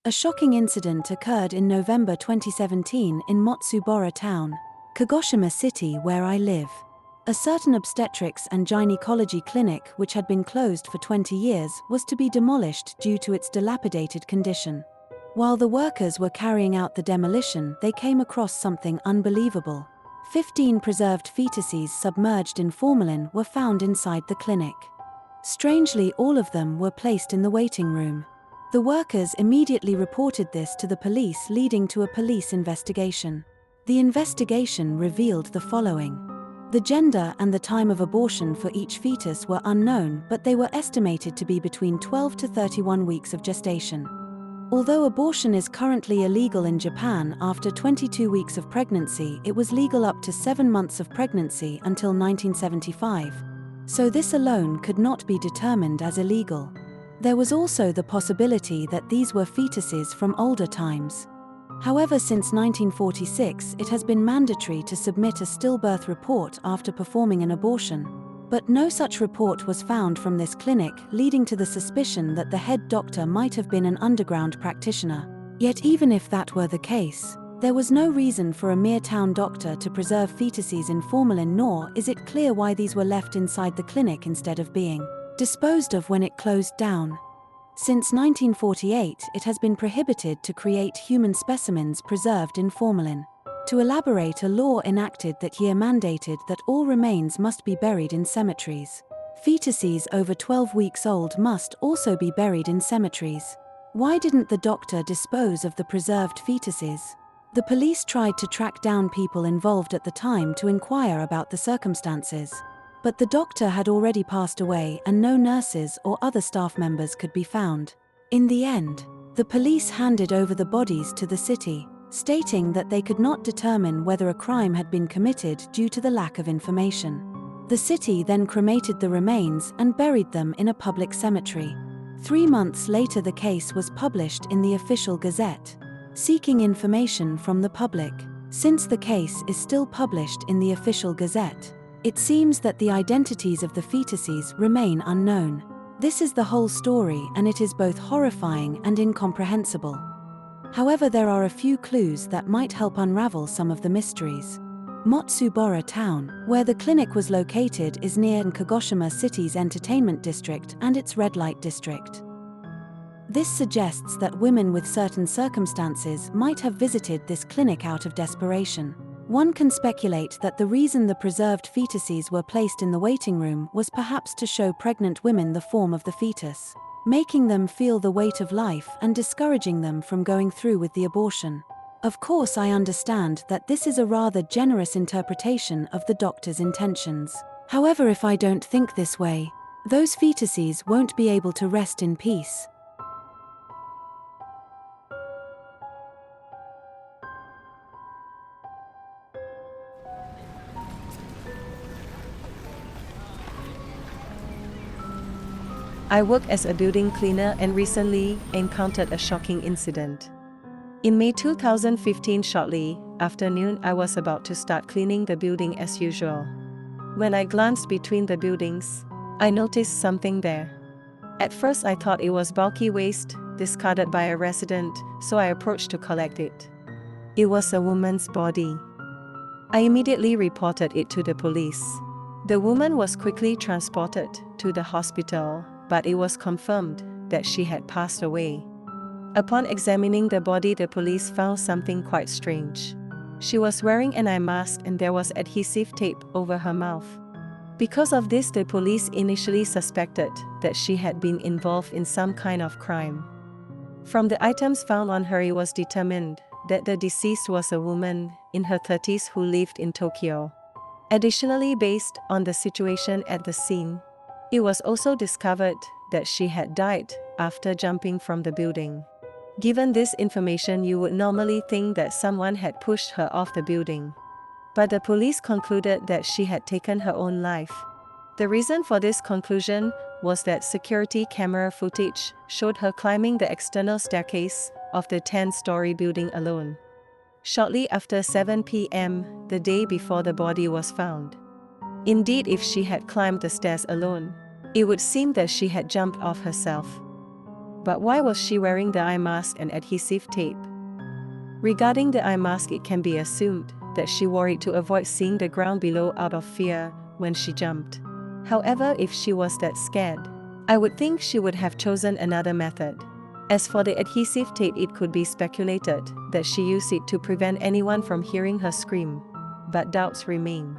A shocking incident occurred in November 2017 in Matsubara Town, Kagoshima City, where I live. A certain obstetrics and gynecology clinic, which had been closed for 20 years, was to be demolished due to its dilapidated condition. While the workers were carrying out the demolition, they came across something unbelievable. 15 preserved fetuses submerged in formalin were found inside the clinic. Strangely, all of them were placed in the waiting room. The workers immediately reported this to the police, leading to a police investigation. The investigation revealed the following. The gender and the time of abortion for each fetus were unknown, but they were estimated to be between 12 to 31 weeks of gestation. Although abortion is currently illegal in Japan after 22 weeks of pregnancy, it was legal up to 7 months of pregnancy until 1975. So this alone could not be determined as illegal. There was also the possibility that these were fetuses from older times. However, since 1946, it has been mandatory to submit a stillbirth report after performing an abortion. But no such report was found from this clinic, leading to the suspicion that the head doctor might have been an underground practitioner. Yet even if that were the case, there was no reason for a mere town doctor to preserve fetuses in formalin, nor is it clear why these were left inside the clinic instead of being disposed of when it closed down. Since 1948, it has been prohibited to create human specimens preserved in formalin. To elaborate, a law enacted that year mandated that all remains must be buried in cemeteries. Fetuses over 12 weeks old must also be buried in cemeteries. Why didn't the doctor dispose of the preserved fetuses? The police tried to track down people involved at the time to inquire about the circumstances. But the doctor had already passed away and no nurses or other staff members could be found. In the end, the police handed over the bodies to the city, stating that they could not determine whether a crime had been committed due to the lack of information. The city then cremated the remains and buried them in a public cemetery. 3 months later, the case was published in the official gazette, seeking information from the public. Since the case is still published in the official gazette, it seems that the identities of the fetuses remain unknown. This is the whole story, and it is both horrifying and incomprehensible. However, there are a few clues that might help unravel some of the mysteries. Matsubara Town, where the clinic was located, is near Kagoshima City's entertainment district and its red light district. This suggests that women with certain circumstances might have visited this clinic out of desperation. One can speculate that the reason the preserved fetuses were placed in the waiting room was perhaps to show pregnant women the form of the fetus, making them feel the weight of life and discouraging them from going through with the abortion. Of course, I understand that this is a rather generous interpretation of the doctor's intentions. However, if I don't think this way, those fetuses won't be able to rest in peace. I work as a building cleaner and recently encountered a shocking incident. In May 2015, shortly after noon, I was about to start cleaning the building as usual. When I glanced between the buildings, I noticed something there. At first, I thought it was bulky waste discarded by a resident, so I approached to collect it. It was a woman's body. I immediately reported it to the police. The woman was quickly transported to the hospital, but it was confirmed that she had passed away. Upon examining the body, the police found something quite strange. She was wearing an eye mask and there was adhesive tape over her mouth. Because of this, the police initially suspected that she had been involved in some kind of crime. From the items found on her, it was determined that the deceased was a woman in her 30s who lived in Tokyo. Additionally, based on the situation at the scene, it was also discovered that she had died after jumping from the building. Given this information, you would normally think that someone had pushed her off the building. But the police concluded that she had taken her own life. The reason for this conclusion was that security camera footage showed her climbing the external staircase of the 10-story building alone. Shortly after 7 p.m., the day before the body was found. Indeed, if she had climbed the stairs alone, it would seem that she had jumped off herself. But why was she wearing the eye mask and adhesive tape? Regarding the eye mask, it can be assumed that she wore it to avoid seeing the ground below out of fear when she jumped. However, if she was that scared, I would think she would have chosen another method. As for the adhesive tape, it could be speculated that she used it to prevent anyone from hearing her scream. But doubts remain.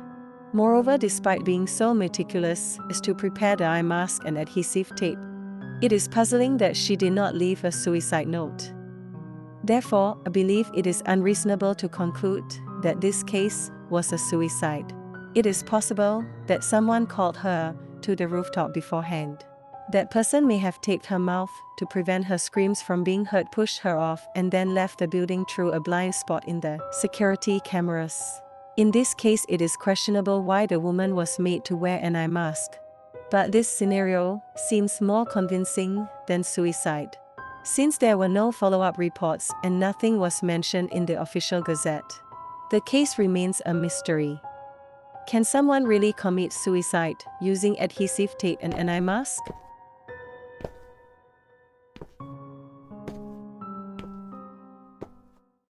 Moreover, despite being so meticulous as to prepare the eye mask and adhesive tape, it is puzzling that she did not leave a suicide note. Therefore, I believe it is unreasonable to conclude that this case was a suicide. It is possible that someone called her to the rooftop beforehand. That person may have taped her mouth to prevent her screams from being heard, pushed her off, and then left the building through a blind spot in the security cameras. In this case, it is questionable why the woman was made to wear an eye mask. But this scenario seems more convincing than suicide, since there were no follow-up reports and nothing was mentioned in the official gazette. The case remains a mystery. Can someone really commit suicide using adhesive tape and an eye mask?